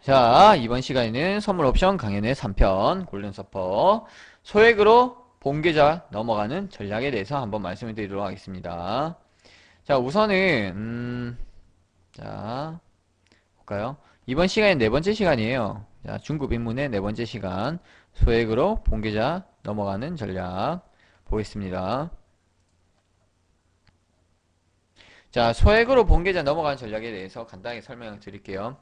자, 이번 시간에는 선물 옵션 강연의 3편 골든 서퍼 소액으로 본계좌 넘어가는 전략에 대해서 한번 말씀을 드리도록 하겠습니다. 자, 우선은 자, 볼까요? 이번 시간은 네 번째 시간이에요. 자, 중급 입문의 네 번째 시간 소액으로 본계좌 넘어가는 전략 보겠습니다. 자, 소액으로 본계좌 넘어가는 전략에 대해서 간단하게 설명을 드릴게요.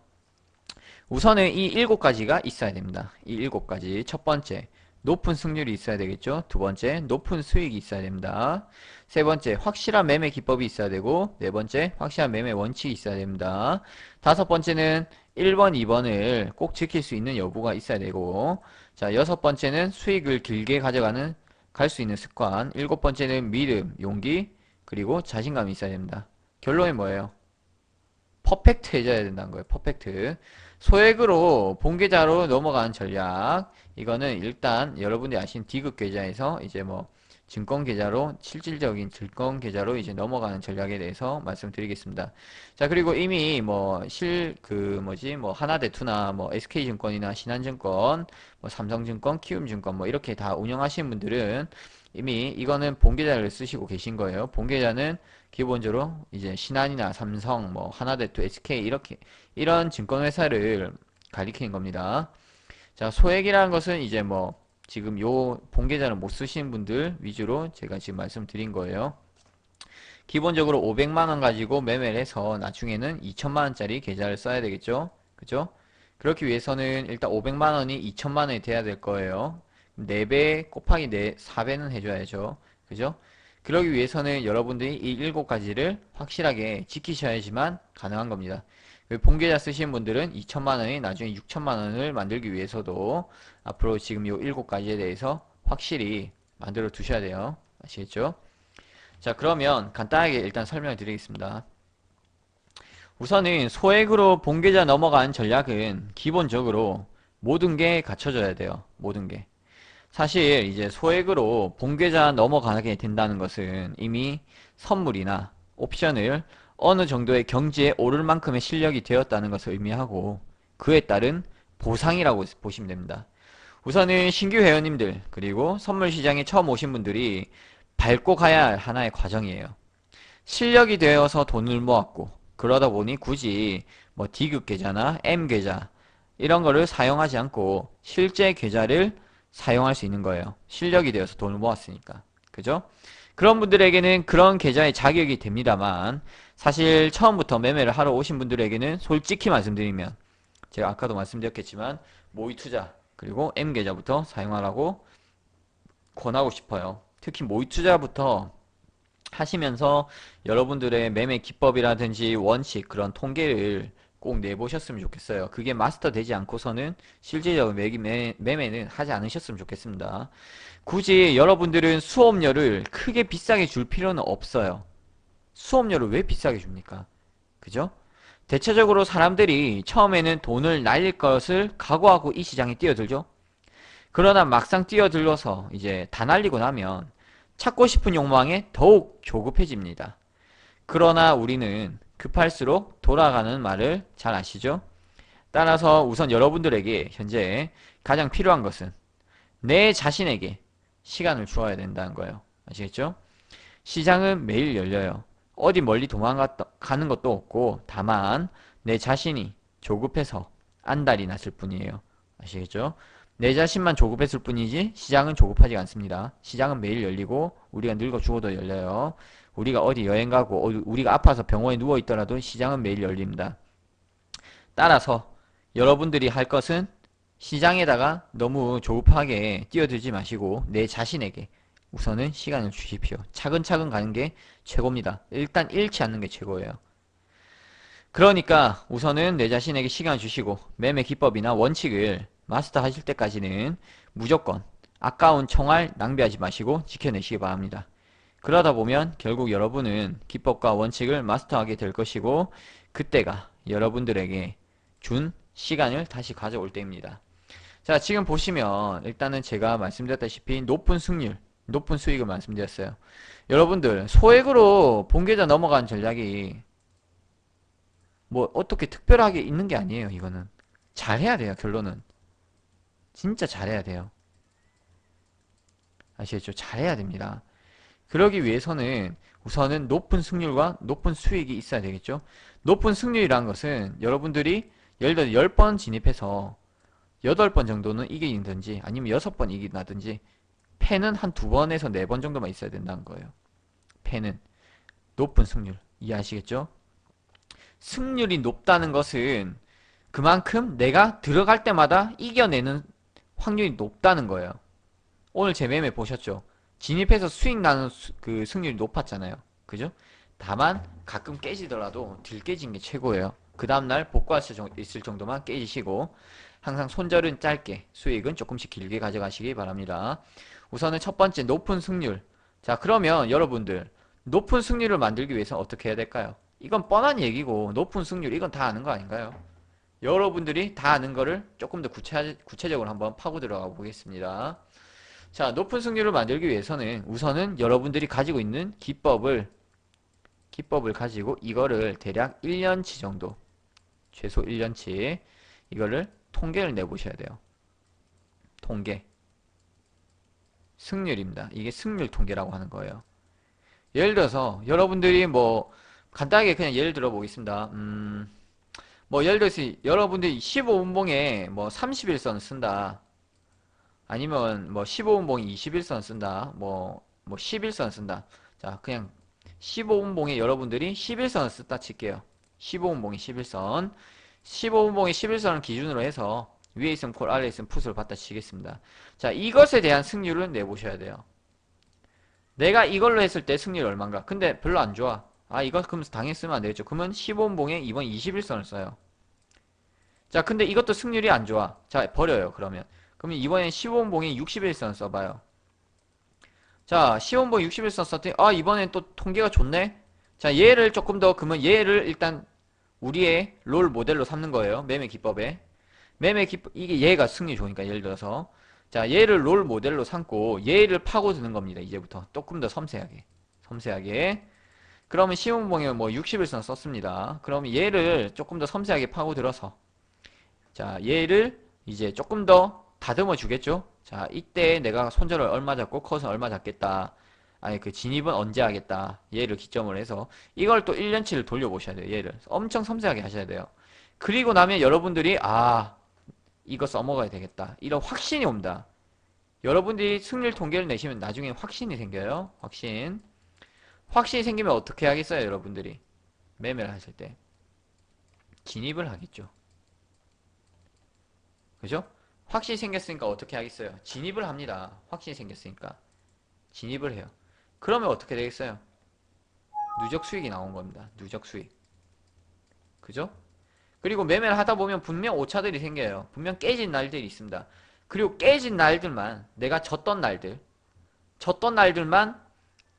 우선은 이 7가지가 있어야 됩니다. 이 7가지. 첫 번째, 높은 승률이 있어야 되겠죠. 두 번째, 높은 수익이 있어야 됩니다. 세 번째, 확실한 매매 기법이 있어야 되고, 네 번째, 확실한 매매 원칙이 있어야 됩니다. 다섯 번째는 1번, 2번을 꼭 지킬 수 있는 여부가 있어야 되고, 자, 여섯 번째는 수익을 길게 갈 수 있는 습관. 일곱 번째는 믿음, 용기, 그리고 자신감이 있어야 됩니다. 결론이 뭐예요? 퍼펙트 해줘야 된다는 거예요. 퍼펙트. 소액으로 본계좌로 넘어가는 전략. 이거는 일단 여러분들이 아시는 D급 계좌에서 이제 뭐 증권 계좌로 실질적인 증권 계좌로 이제 넘어가는 전략에 대해서 말씀드리겠습니다. 자, 그리고 이미 뭐 뭐 하나대투나 뭐 SK증권이나 신한증권, 뭐 삼성증권, 키움증권 뭐 이렇게 다 운영하시는 분들은 이미 이거는 본계좌를 쓰시고 계신 거예요. 본계좌는 기본적으로 이제 신한이나 삼성, 뭐 하나대투, SK 이렇게 이런 증권회사를 가리키는 겁니다. 자, 소액이라는 것은 이제 뭐 지금 요 본계좌를 못 쓰시는 분들 위주로 제가 지금 말씀드린 거예요. 기본적으로 500만 원 가지고 매매를 해서 나중에는 2천만 원짜리 계좌를 써야 되겠죠. 그죠? 그렇기 위해서는 일단 500만 원이 2천만 원이 돼야 될 거예요. 4배 곱하기 4배는 해줘야죠. 그죠? 그러기 위해서는 여러분들이 이 7가지를 확실하게 지키셔야지만 가능한 겁니다. 본계좌 쓰시는 분들은 2천만 원이 나중에 6천만 원을 만들기 위해서도 앞으로 지금 이 7가지에 대해서 확실히 만들어 두셔야 돼요. 아시겠죠? 자, 그러면 간단하게 일단 설명을 드리겠습니다. 우선은 소액으로 본계좌 넘어가는 전략은 기본적으로 모든 게 갖춰져야 돼요. 모든 게. 사실 이제 소액으로 본계좌 넘어가게 된다는 것은 이미 선물이나 옵션을 어느 정도의 경지에 오를 만큼의 실력이 되었다는 것을 의미하고 그에 따른 보상이라고 보시면 됩니다. 우선은 신규 회원님들 그리고 선물 시장에 처음 오신 분들이 밟고 가야 할 하나의 과정이에요. 실력이 되어서 돈을 모았고 그러다 보니 굳이 뭐 D급 계좌나 M 계좌 이런 거를 사용하지 않고 실제 계좌를 사용할 수 있는 거예요. 실력이 되어서 돈을 모았으니까. 그죠? 그런 분들에게는 그런 계좌의 자격이 됩니다만 사실 처음부터 매매를 하러 오신 분들에게는 솔직히 말씀드리면 제가 아까도 말씀드렸겠지만 모의 투자 그리고 M 계좌부터 사용하라고 권하고 싶어요. 특히 모의 투자부터 하시면서 여러분들의 매매 기법이라든지 원칙 그런 통계를 꼭 내보셨으면 좋겠어요. 그게 마스터 되지 않고서는 실질적인 매매는 하지 않으셨으면 좋겠습니다. 굳이 여러분들은 수업료를 크게 비싸게 줄 필요는 없어요. 수업료를 왜 비싸게 줍니까? 그죠? 대체적으로 사람들이 처음에는 돈을 날릴 것을 각오하고 이 시장에 뛰어들죠? 그러나 막상 뛰어들어서 이제 다 날리고 나면 찾고 싶은 욕망에 더욱 조급해집니다. 그러나 우리는 급할수록 돌아가는 말을 잘 아시죠? 따라서 우선 여러분들에게 현재 가장 필요한 것은 내 자신에게 시간을 주어야 된다는 거예요. 아시겠죠? 시장은 매일 열려요. 어디 멀리 도망가는 것도 없고 다만 내 자신이 조급해서 안달이 났을 뿐이에요. 아시겠죠? 내 자신만 조급했을 뿐이지 시장은 조급하지 않습니다. 시장은 매일 열리고 우리가 늙어 죽어도 열려요. 우리가 어디 여행 가고 우리가 아파서 병원에 누워 있더라도 시장은 매일 열립니다. 따라서 여러분들이 할 것은 시장에다가 너무 조급하게 뛰어들지 마시고 내 자신에게 우선은 시간을 주십시오. 차근차근 가는 게 최고입니다. 일단 잃지 않는 게 최고예요. 그러니까 우선은 내 자신에게 시간을 주시고 매매 기법이나 원칙을 마스터 하실 때까지는 무조건 아까운 총알 낭비하지 마시고 지켜내시기 바랍니다. 그러다 보면 결국 여러분은 기법과 원칙을 마스터하게 될 것이고 그때가 여러분들에게 준 시간을 다시 가져올 때입니다. 자, 지금 보시면 일단은 제가 말씀드렸다시피 높은 승률, 높은 수익을 말씀드렸어요. 여러분들 소액으로 본계좌 넘어간 전략이 뭐 어떻게 특별하게 있는 게 아니에요. 이거는 잘해야 돼요. 결론은 진짜 잘해야 돼요. 아시겠죠? 잘해야 됩니다. 그러기 위해서는 우선은 높은 승률과 높은 수익이 있어야 되겠죠? 높은 승률이라는 것은 여러분들이 예를 들어 10번 진입해서 8번 정도는 이기든지 아니면 6번 이긴다든지 패는 한 2번에서 4번 정도만 있어야 된다는 거예요. 패는 높은 승률 이해하시겠죠? 승률이 높다는 것은 그만큼 내가 들어갈 때마다 이겨내는 확률이 높다는 거예요. 오늘 제 매매 보셨죠? 진입해서 수익 나는 그 승률이 높았잖아요. 그죠? 다만 가끔 깨지더라도 덜 깨진 게 최고예요. 그 다음날 복구할 수 있을 정도만 깨지시고 항상 손절은 짧게 수익은 조금씩 길게 가져가시기 바랍니다. 우선은 첫 번째 높은 승률. 자, 그러면 여러분들 높은 승률을 만들기 위해서 어떻게 해야 될까요? 이건 뻔한 얘기고 높은 승률 이건 다 아는 거 아닌가요? 여러분들이 다 아는 거를 조금 더 구체적으로 한번 파고 들어가 보겠습니다. 자, 높은 승률을 만들기 위해서는 우선은 여러분들이 가지고 있는 기법을 가지고 이거를 대략 1년치 정도, 최소 1년치 이거를 통계를 내보셔야 돼요. 통계. 승률입니다. 이게 승률 통계라고 하는 거예요. 예를 들어서 여러분들이 뭐 간단하게 그냥 예를 들어 보겠습니다. 뭐 예를 들어서 여러분들이 15분봉에 뭐 31선 쓴다. 아니면 뭐 15분봉에 21선 쓴다. 뭐 11선 쓴다. 자, 그냥 15분봉에 여러분들이 11선을 썼다 칠게요. 15분봉에 11선. 15분봉에 11선을 기준으로 해서 위에 있으면 콜, 아래에 있으면 풋을 받다 치겠습니다. 자, 이것에 대한 승률을 내보셔야 돼요. 내가 이걸로 했을 때 승률이 얼마인가? 근데 별로 안 좋아. 아, 이거 그러면 당연히 쓰면 안 되겠죠. 그러면 15분봉에 이번 21선을 써요. 자, 근데 이것도 승률이 안 좋아. 자, 버려요, 그러면. 그러면 이번엔 15분봉에 61선 써봐요. 자, 15분봉 61선 썼더니, 아, 이번엔 또 통계가 좋네? 자, 얘를 조금 더, 그러면 얘를 일단 우리의 롤 모델로 삼는 거예요. 매매 기법에. 매매 기법, 이게 얘가 승리 좋으니까, 예를 들어서. 자, 얘를 롤 모델로 삼고, 얘를 파고드는 겁니다, 이제부터. 조금 더 섬세하게. 섬세하게. 그러면 15분봉에 뭐 61선 썼습니다. 그러면 얘를 조금 더 섬세하게 파고들어서, 자, 얘를 이제 조금 더 다듬어 주겠죠? 자, 이때 내가 손절을 얼마 잡고 컷은 얼마 잡겠다. 아니, 그 진입은 언제 하겠다. 얘를 기점으로 해서 이걸 또 1년치를 돌려보셔야 돼요. 얘를 엄청 섬세하게 하셔야 돼요. 그리고 나면 여러분들이 아, 이거 써먹어야 되겠다. 이런 확신이 옵니다. 여러분들이 승률 통계를 내시면 나중에 확신이 생겨요. 확신. 확신이 생기면 어떻게 하겠어요, 여러분들이? 매매를 하실 때. 진입을 하겠죠. 그죠? 확신이 생겼으니까 어떻게 하겠어요? 진입을 합니다. 확신이 생겼으니까. 진입을 해요. 그러면 어떻게 되겠어요? 누적 수익이 나온 겁니다. 누적 수익. 그죠? 그리고 매매를 하다 보면 분명 오차들이 생겨요. 분명 깨진 날들이 있습니다. 그리고 깨진 날들만, 내가 졌던 날들만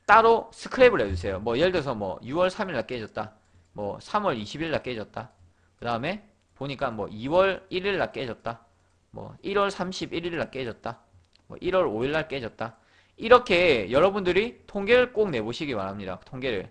따로 스크랩을 해주세요. 뭐 예를 들어서 뭐 6월 3일날 깨졌다. 뭐 3월 20일날 깨졌다. 그 다음에 보니까 뭐 2월 1일날 깨졌다. 뭐 1월 31일날 깨졌다. 뭐 1월 5일날 깨졌다. 이렇게 여러분들이 통계를 꼭 내보시기 바랍니다. 통계를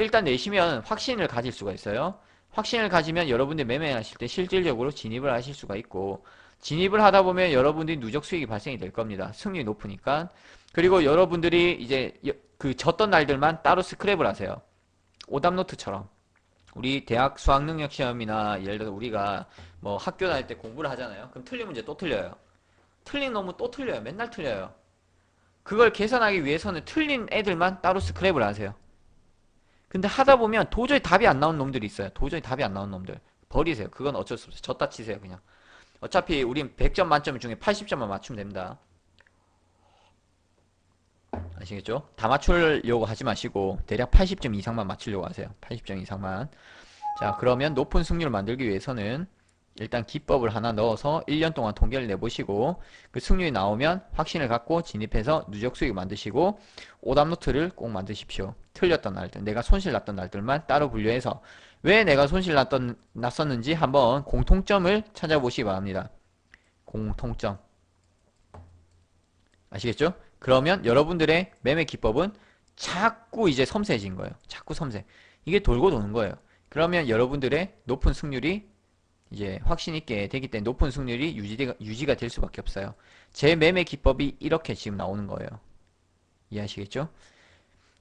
일단 내시면 확신을 가질 수가 있어요. 확신을 가지면 여러분들이 매매하실 때 실질적으로 진입을 하실 수가 있고, 진입을 하다 보면 여러분들이 누적 수익이 발생이 될 겁니다. 승률이 높으니까. 그리고 여러분들이 이제 그 졌던 날들만 따로 스크랩을 하세요. 오답노트처럼. 우리 대학 수학능력시험이나 예를 들어서 우리가 뭐 학교 다닐 때 공부를 하잖아요. 그럼 틀린 문제 또 틀려요. 틀린 놈은 또 틀려요. 맨날 틀려요. 그걸 개선하기 위해서는 틀린 애들만 따로 스크랩을 하세요. 근데 하다 보면 도저히 답이 안 나온 놈들이 있어요. 도저히 답이 안 나온 놈들. 버리세요. 그건 어쩔 수 없어요. 졌다 치세요, 그냥. 어차피 우린 100점 만점 중에 80점만 맞추면 됩니다. 아시겠죠? 다 맞추려고 하지 마시고 대략 80점 이상만 맞추려고 하세요. 80점 이상만. 자, 그러면 높은 승률을 만들기 위해서는 일단 기법을 하나 넣어서 1년 동안 통계를 내보시고 그 승률이 나오면 확신을 갖고 진입해서 누적 수익을 만드시고 오답노트를 꼭 만드십시오. 틀렸던 날들, 내가 손실 났던 날들만 따로 분류해서 왜 내가 손실 났었는지 한번 공통점을 찾아보시기 바랍니다. 공통점. 아시겠죠? 그러면 여러분들의 매매 기법은 자꾸 이제 섬세해진 거예요. 자꾸 섬세. 이게 돌고 도는 거예요. 그러면 여러분들의 높은 승률이 이제 확신 있게 되기 때문에 높은 승률이 유지가 될 수밖에 없어요. 제 매매 기법이 이렇게 지금 나오는 거예요. 이해하시겠죠?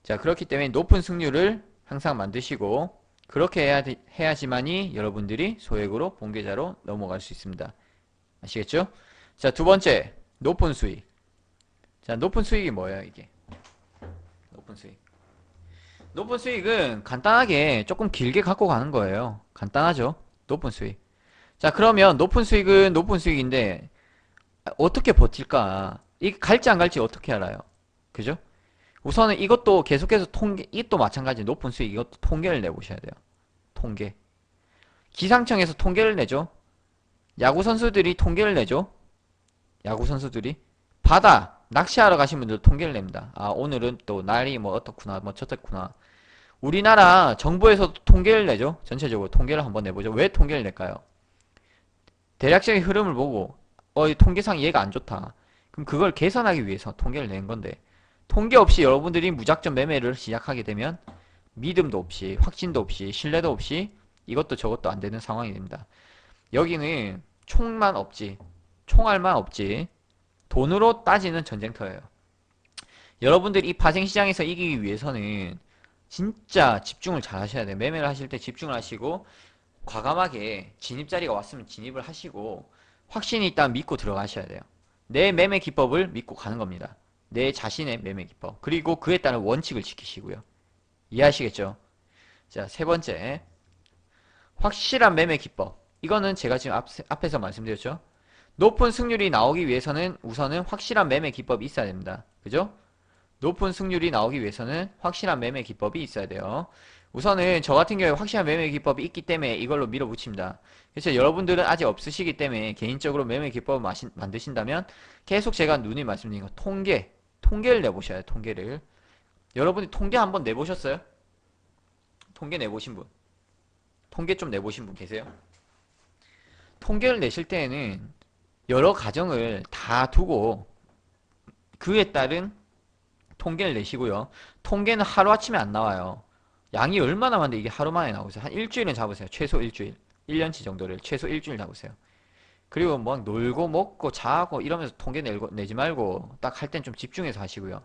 자, 그렇기 때문에 높은 승률을 항상 만드시고 그렇게 해야지만이 여러분들이 소액으로 본계좌로 넘어갈 수 있습니다. 아시겠죠? 자, 두 번째, 높은 수익. 자, 높은 수익이 뭐예요, 이게? 높은 수익. 높은 수익은 간단하게 조금 길게 갖고 가는 거예요. 간단하죠? 높은 수익. 자, 그러면 높은 수익은 높은 수익인데 어떻게 버틸까? 이게 갈지 안 갈지 어떻게 알아요? 그죠? 우선은 이것도 계속해서 이것도 마찬가지 높은 수익 이것도 통계를 내보셔야 돼요. 통계. 기상청에서 통계를 내죠. 야구 선수들이 통계를 내죠. 야구 선수들이 바다 낚시하러 가신 분들 통계를 냅니다. 아, 오늘은 또 날이 뭐 어떻구나 뭐 저렇구나. 우리나라 정부에서도 통계를 내죠. 전체적으로 통계를 한번 내보죠. 왜 통계를 낼까요? 대략적인 흐름을 보고 이 통계상 얘가 안 좋다. 그럼 그걸 개선하기 위해서 통계를 낸 건데 통계 없이 여러분들이 무작정 매매를 시작하게 되면 믿음도 없이 확신도 없이 신뢰도 없이 이것도 저것도 안 되는 상황이 됩니다. 여기는 총만 없지 총알만 없지 돈으로 따지는 전쟁터예요. 여러분들이 이 파생시장에서 이기기 위해서는 진짜 집중을 잘 하셔야 돼요. 매매를 하실 때 집중을 하시고 과감하게 진입자리가 왔으면 진입을 하시고 확신이 있다면 믿고 들어가셔야 돼요. 내 매매 기법을 믿고 가는 겁니다. 내 자신의 매매 기법. 그리고 그에 따른 원칙을 지키시고요. 이해하시겠죠? 자, 세 번째. 확실한 매매 기법. 이거는 제가 지금 앞에서 말씀드렸죠? 높은 승률이 나오기 위해서는 우선은 확실한 매매 기법이 있어야 됩니다. 그죠? 높은 승률이 나오기 위해서는 확실한 매매 기법이 있어야 돼요. 우선은 저 같은 경우에 확실한 매매 기법이 있기 때문에 이걸로 밀어붙입니다. 그래서 여러분들은 아직 없으시기 때문에 개인적으로 매매 기법을 만드신다면 계속 제가 누누이 말씀드린 거 통계를 내보셔야 해요. 통계를. 여러분이 통계 한번 내보셨어요? 통계 내보신 분? 통계 좀 내보신 분 계세요? 통계를 내실 때에는 여러 가정을 다 두고 그에 따른 통계를 내시고요. 통계는 하루아침에 안 나와요. 양이 얼마나 많은데 이게 하루 만에 나오세요. 한 일주일은 잡으세요. 최소 일주일. 1년치 정도를 최소 일주일 잡으세요. 그리고 막 놀고 먹고 자고 이러면서 통계 내지 말고 딱 할 땐 좀 집중해서 하시고요.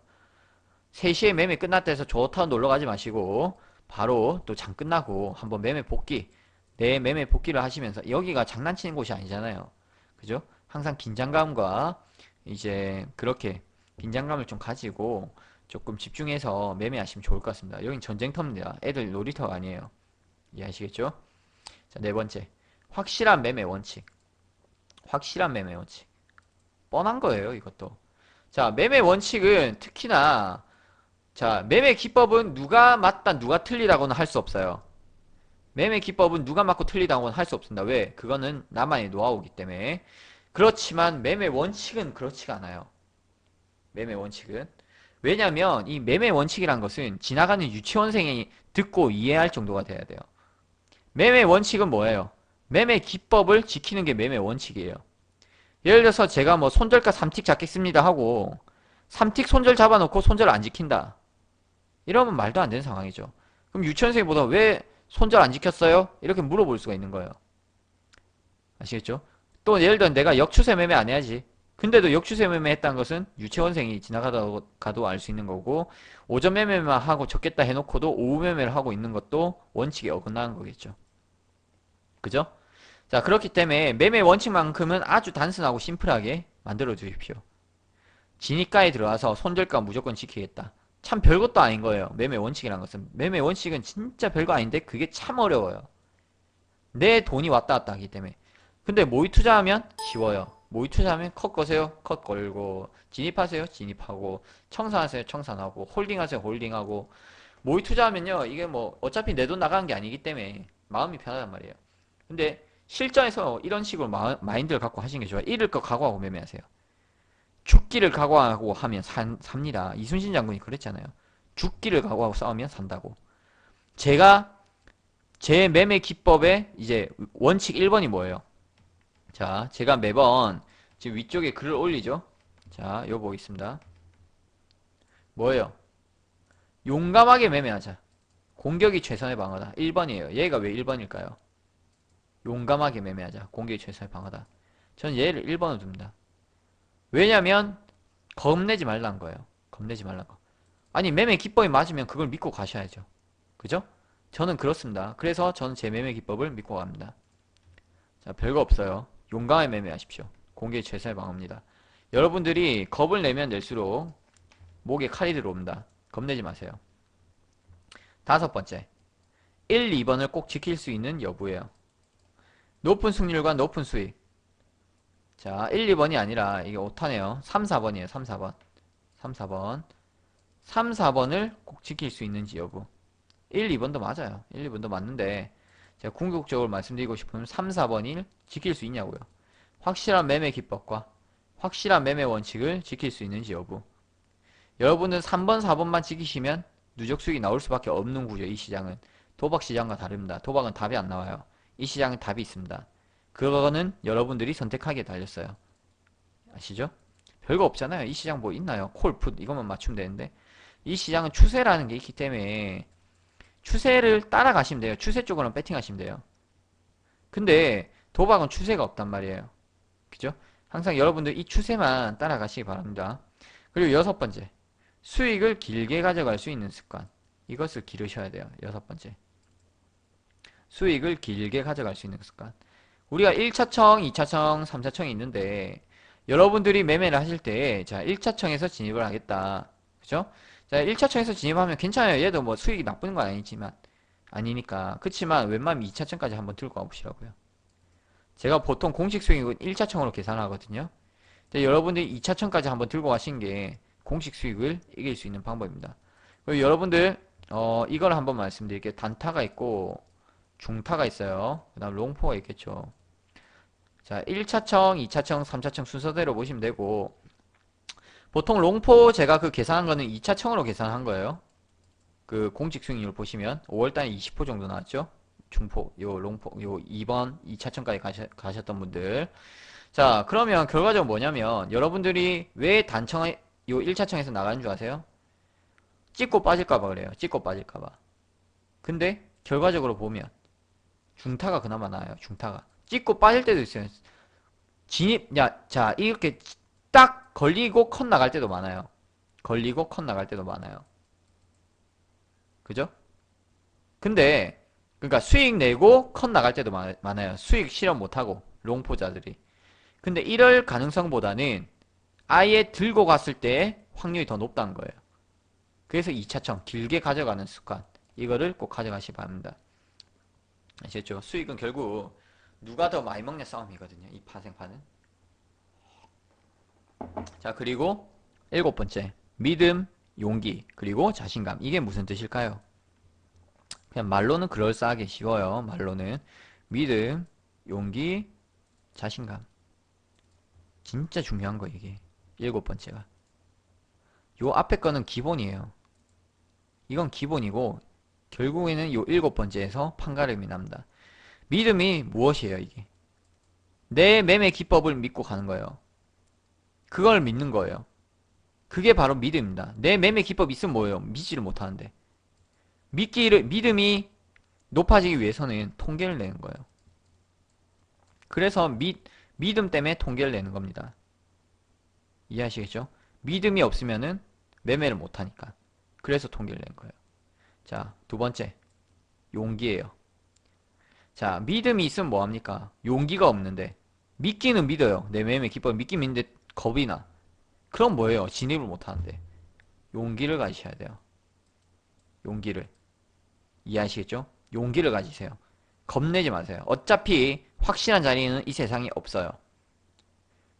3시에 매매 끝났다 해서 좋다고 놀러 가지 마시고 바로 또 장 끝나고 한번 매매 복귀 내 매매 복귀를 하시면서 여기가 장난치는 곳이 아니잖아요. 그죠? 항상 긴장감과 이제 그렇게 긴장감을 좀 가지고 조금 집중해서 매매하시면 좋을 것 같습니다. 여긴 전쟁터입니다. 애들 놀이터가 아니에요. 이해하시겠죠? 자, 네 번째. 확실한 매매 원칙. 확실한 매매 원칙. 뻔한 거예요, 이것도. 자, 매매 원칙은 특히나 자, 매매 기법은 누가 맞다, 누가 틀리다고는 할 수 없어요. 매매 기법은 누가 맞고 틀리다고는 할 수 없습니다. 왜? 그거는 나만의 노하우이기 때문에. 그렇지만 매매 원칙은 그렇지가 않아요. 매매 원칙은. 왜냐면 이 매매 원칙이란 것은 지나가는 유치원생이 듣고 이해할 정도가 돼야 돼요. 매매 원칙은 뭐예요? 매매 기법을 지키는 게 매매 원칙이에요. 예를 들어서 제가 뭐 손절가 3틱 잡겠습니다 하고 3틱 손절 잡아놓고 손절 안 지킨다. 이러면 말도 안 되는 상황이죠. 그럼 유치원생보다 왜 손절 안 지켰어요? 이렇게 물어볼 수가 있는 거예요. 아시겠죠? 또 예를 들어 내가 역추세 매매 안 해야지. 근데도 역추세 매매 했다는 것은 유치원생이 지나가도 알 수 있는 거고 오전 매매만 하고 적겠다 해놓고도 오후 매매를 하고 있는 것도 원칙에 어긋나는 거겠죠. 그죠? 자, 그렇기 때문에 매매 원칙만큼은 아주 단순하고 심플하게 만들어 주십시오. 진입가에 들어와서 손절가 무조건 지키겠다. 참 별것도 아닌 거예요. 매매 원칙이란 것은. 매매 원칙은 진짜 별거 아닌데 그게 참 어려워요. 내 돈이 왔다 갔다 하기 때문에. 근데 모의 투자하면 쉬워요. 모의 투자하면 컷 거세요. 컷 걸고 진입하세요. 진입하고 청산하세요. 청산하고 홀딩하세요. 홀딩하고 모의 투자하면요. 이게 뭐 어차피 내 돈 나가는 게 아니기 때문에 마음이 편하단 말이에요. 근데 실전에서 이런 식으로 마인드를 갖고 하시는 게 좋아요. 잃을 거 각오하고 매매하세요. 죽기를 각오하고 하면 삽니다. 이순신 장군이 그랬잖아요. 죽기를 각오하고 싸우면 산다고. 제가 제 매매 기법의 이제 원칙 1번이 뭐예요? 자, 제가 매번 지금 위쪽에 글을 올리죠. 자, 이거 보겠습니다. 뭐예요? 용감하게 매매하자. 공격이 최선의 방어다. 1번이에요. 얘가 왜 1번일까요? 용감하게 매매하자. 공격이 최선의 방어다. 저는 얘를 1번으로 둡니다. 왜냐면 겁내지 말라는 거예요. 겁내지 말라는 거. 아니 매매 기법이 맞으면 그걸 믿고 가셔야죠. 그죠? 저는 그렇습니다. 그래서 저는 제 매매 기법을 믿고 갑니다. 자, 별거 없어요. 용감하게 매매하십시오. 공격이 최선의 방어입니다. 여러분들이 겁을 내면 낼수록 목에 칼이 들어옵니다. 겁내지 마세요. 다섯 번째, 1, 2번을 꼭 지킬 수 있는 여부예요. 높은 승률과 높은 수익. 자, 1, 2번이 아니라 이게 오타네요. 3, 4번이에요. 3, 4번. 3, 4번. 3, 4번을 꼭 지킬 수 있는지 여부. 1, 2번도 맞아요. 1, 2번도 맞는데 제가 궁극적으로 말씀드리고 싶으면 3, 4번을 지킬 수 있냐고요. 확실한 매매 기법과 확실한 매매 원칙을 지킬 수 있는지 여부. 여러분은 3번, 4번만 지키시면 누적 수익이 나올 수밖에 없는 구조. 이 시장은 도박 시장과 다릅니다. 도박은 답이 안 나와요. 이 시장은 답이 있습니다. 그거는 여러분들이 선택하기에 달렸어요. 아시죠? 별거 없잖아요. 이 시장 뭐 있나요? 콜, 풋 이것만 맞추면 되는데 이 시장은 추세라는 게 있기 때문에 추세를 따라가시면 돼요. 추세 쪽으로는 배팅하시면 돼요. 근데 도박은 추세가 없단 말이에요. 그죠? 항상 여러분들 이 추세만 따라가시기 바랍니다. 그리고 여섯 번째, 수익을 길게 가져갈 수 있는 습관. 이것을 기르셔야 돼요. 여섯 번째, 수익을 길게 가져갈 수 있는 습관. 우리가 1차청, 2차청, 3차청이 있는데 여러분들이 매매를 하실 때 자, 1차청에서 진입을 하겠다. 그죠? 자, 1차청에서 진입하면 괜찮아요. 얘도 뭐 수익이 나쁜 건 아니지만 아니니까. 그치만 웬만하면 2차청까지 한번 들고 와보시라고요. 제가 보통 공식 수익은 1차청으로 계산하거든요. 근데 여러분들이 2차청까지 한번 들고 가신 게 공식 수익을 이길 수 있는 방법입니다. 그리고 여러분들 이걸 한번 말씀드릴게요. 단타가 있고 중타가 있어요. 그 다음 롱포가 있겠죠. 자, 1차청, 2차청, 3차청 순서대로 보시면 되고 보통 롱포 제가 그 계산한 거는 2차청으로 계산한 거예요. 그 공식 수익률 보시면 5월달에 20% 정도 나왔죠. 중포, 요 롱포, 요 2번, 2차청까지 가셨던 분들. 자, 그러면 결과적으로 뭐냐면 여러분들이 왜 단청에 요 1차청에서 나가는 줄 아세요? 찍고 빠질까봐 그래요. 찍고 빠질까봐. 근데 결과적으로 보면 중타가 그나마 나아요. 중타가. 찍고 빠질 때도 있어요. 자, 이렇게 딱 걸리고 컷 나갈 때도 많아요. 걸리고 컷 나갈 때도 많아요. 그죠? 근데 그러니까 수익 내고 컷 나갈 때도 많아요. 수익 실현 못하고 롱포자들이. 근데 이럴 가능성보다는 아예 들고 갔을 때 확률이 더 높다는 거예요. 그래서 2차청 길게 가져가는 습관 이거를 꼭 가져가시기 바랍니다. 아시겠죠? 수익은 결국 누가 더 많이 먹냐 싸움이거든요. 이 파생파는. 자, 그리고 일곱 번째, 믿음, 용기, 그리고 자신감. 이게 무슨 뜻일까요? 그냥 말로는 그럴싸하게 쉬워요. 말로는 믿음, 용기, 자신감. 진짜 중요한 거 이게. 일곱 번째가. 요 앞에 거는 기본이에요. 이건 기본이고 결국에는 요 일곱 번째에서 판가름이 납니다. 믿음이 무엇이에요, 이게? 내 매매 기법을 믿고 가는 거예요. 그걸 믿는 거예요. 그게 바로 믿음입니다. 내 매매 기법 있으면 뭐예요? 믿지를 못하는데. 믿음이 높아지기 위해서는 통계를 내는 거예요. 그래서 믿음 때문에 통계를 내는 겁니다. 이해하시겠죠? 믿음이 없으면은 매매를 못하니까. 그래서 통계를 낸 거예요. 자, 두 번째. 용기예요. 자, 믿음이 있으면 뭐합니까? 용기가 없는데. 믿기는 믿어요. 내 매매 기법 믿긴 믿는데 겁이 나. 그럼 뭐예요? 진입을 못하는데. 용기를 가지셔야 돼요. 용기를. 이해하시겠죠? 용기를 가지세요. 겁내지 마세요. 어차피 확실한 자리는 이 세상에 없어요.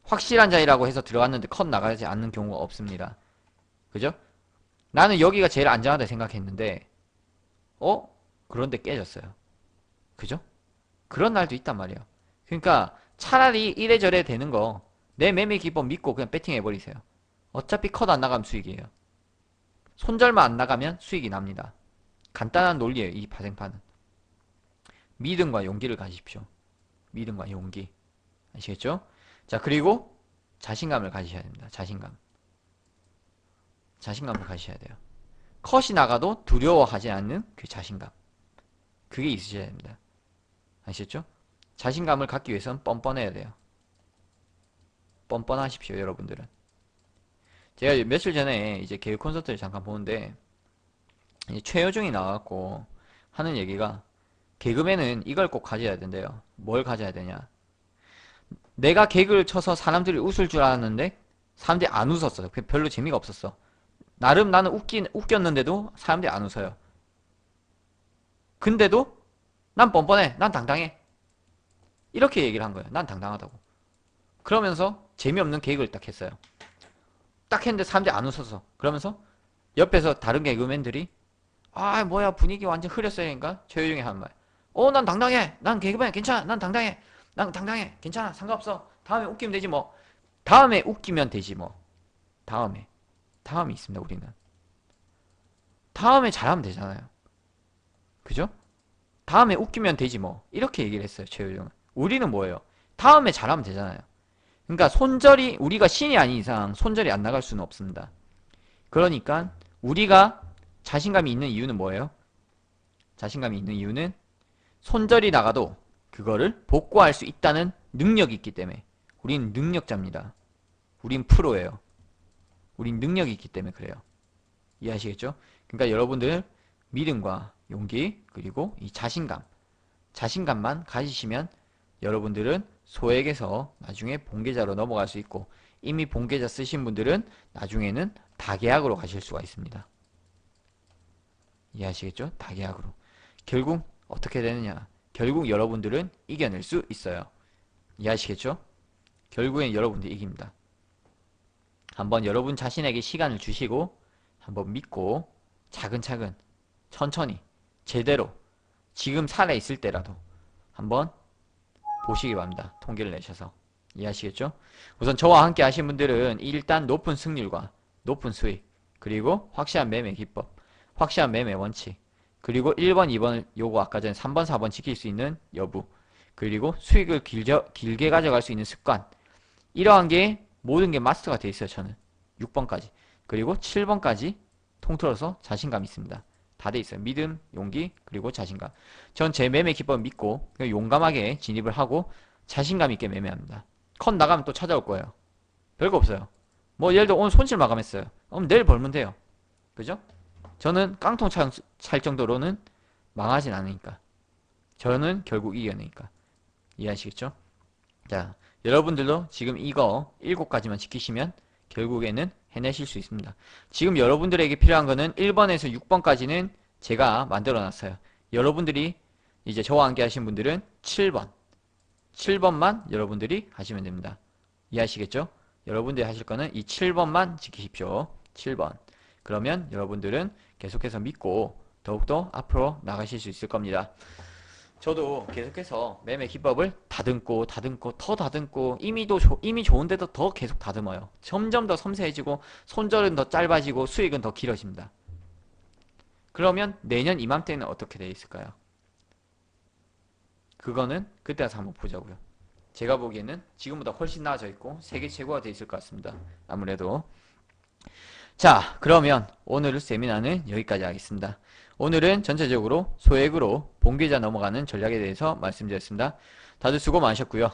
확실한 자리라고 해서 들어갔는데 컷 나가지 않는 경우가 없습니다. 그죠? 나는 여기가 제일 안전하다 생각했는데 그런데 깨졌어요. 그죠? 그런 날도 있단 말이에요. 그러니까 차라리 이래저래 되는 거 내 매매 기법 믿고 그냥 배팅해버리세요. 어차피 컷 안 나가면 수익이에요. 손절만 안 나가면 수익이 납니다. 간단한 논리예요. 이 파생파는. 믿음과 용기를 가지십시오. 믿음과 용기. 아시겠죠? 자, 그리고 자신감을 가지셔야 됩니다. 자신감. 자신감을 가지셔야 돼요. 컷이 나가도 두려워하지 않는 그 자신감. 그게 있으셔야 됩니다. 아시겠죠? 자신감을 갖기 위해서는 뻔뻔해야 돼요. 뻔뻔하십시오, 여러분들은. 제가 며칠 전에 이제 개그 콘서트를 잠깐 보는데, 이제 최여중이 나와갖고 하는 얘기가, 개그맨은 이걸 꼭 가져야 된대요. 뭘 가져야 되냐. 내가 개그를 쳐서 사람들이 웃을 줄 알았는데, 사람들이 안 웃었어요. 별로 재미가 없었어. 나름 나는 웃겼는데도 사람들이 안 웃어요. 근데도 난 뻔뻔해. 난 당당해. 이렇게 얘기를 한 거예요. 난 당당하다고. 그러면서 재미없는 개그를 딱 했어요. 딱 했는데 사람들이 안 웃어서. 그러면서 옆에서 다른 개그맨들이 아 뭐야 분위기 완전 흐렸어요니까 최유중이 하는 말. 난 당당해. 난 개그맨 괜찮아. 난 당당해. 난 당당해. 괜찮아. 상관없어. 다음에 웃기면 되지 뭐. 다음에 웃기면 되지 뭐. 다음이 있습니다. 우리는. 다음에 잘하면 되잖아요. 그죠? 다음에 웃기면 되지 뭐. 이렇게 얘기를 했어요. 최유중은. 우리는 뭐예요? 다음에 잘하면 되잖아요. 그러니까 손절이 우리가 신이 아닌 이상 손절이 안 나갈 수는 없습니다. 그러니까 우리가 자신감이 있는 이유는 뭐예요? 자신감이 있는 이유는 손절이 나가도 그거를 복구할 수 있다는 능력이 있기 때문에. 우린 능력자입니다. 우린 프로예요. 우린 능력이 있기 때문에 그래요. 이해하시겠죠? 그러니까 여러분들 믿음과 용기 그리고 이 자신감만 가지시면 여러분들은 소액에서 나중에 본계좌로 넘어갈 수 있고 이미 본계좌 쓰신 분들은 나중에는 다계약으로 가실 수가 있습니다. 이해하시겠죠? 다계약으로. 결국 어떻게 되느냐? 결국 여러분들은 이겨낼 수 있어요. 이해하시겠죠? 결국엔 여러분들이 이깁니다. 한번 여러분 자신에게 시간을 주시고 한번 믿고 차근차근 천천히 제대로 지금 살아있을 때라도 한번 보시기 바랍니다. 통계를 내셔서. 이해하시겠죠? 우선 저와 함께 하신 분들은 일단 높은 승률과 높은 수익 그리고 확실한 매매 기법 확실한 매매 원칙 그리고 1번, 2번 요거 아까 전에 3번, 4번 지킬 수 있는 여부 그리고 수익을 길게 가져갈 수 있는 습관 이러한 게 모든 게 마스터가 돼 있어요. 저는 6번까지 그리고 7번까지 통틀어서 자신감 있습니다. 다 돼 있어요. 믿음, 용기, 그리고 자신감. 전 제 매매 기법을 믿고 용감하게 진입을 하고 자신감 있게 매매합니다. 컷 나가면 또 찾아올 거예요. 별거 없어요. 뭐 예를 들어 오늘 손실 마감했어요. 그럼 내일 벌면 돼요. 그죠? 저는 깡통 찰 정도로는 망하진 않으니까. 저는 결국 이겨내니까. 이해하시겠죠? 자, 여러분들도 지금 이거 7가지만 지키시면 결국에는 해내실 수 있습니다. 지금 여러분들에게 필요한 거는 1번에서 6번까지는 제가 만들어 놨어요. 여러분들이 이제 저와 함께 하신 분들은 7번만 여러분들이 하시면 됩니다. 이해하시겠죠? 여러분들이 하실 거는 이 7번만 지키십시오. 7번. 그러면 여러분들은 계속해서 믿고 더욱더 앞으로 나가실 수 있을 겁니다. 저도 계속해서 매매 기법을 다듬고 더 다듬고 이미 좋은데도 더 계속 다듬어요. 점점 더 섬세해지고 손절은 더 짧아지고 수익은 더 길어집니다. 그러면 내년 이맘때는 어떻게 돼 있을까요? 그거는 그때 가서 한번 보자고요. 제가 보기에는 지금보다 훨씬 나아져 있고 세계 최고가 돼 있을 것 같습니다. 아무래도. 자, 그러면 오늘 세미나는 여기까지 하겠습니다. 오늘은 전체적으로 소액으로 본계좌 넘어가는 전략에 대해서 말씀드렸습니다. 다들 수고 많으셨고요.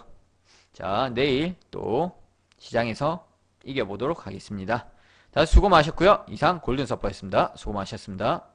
자, 내일 또 시장에서 이겨보도록 하겠습니다. 다들 수고 많으셨고요. 이상 골든서퍼였습니다. 수고 많으셨습니다.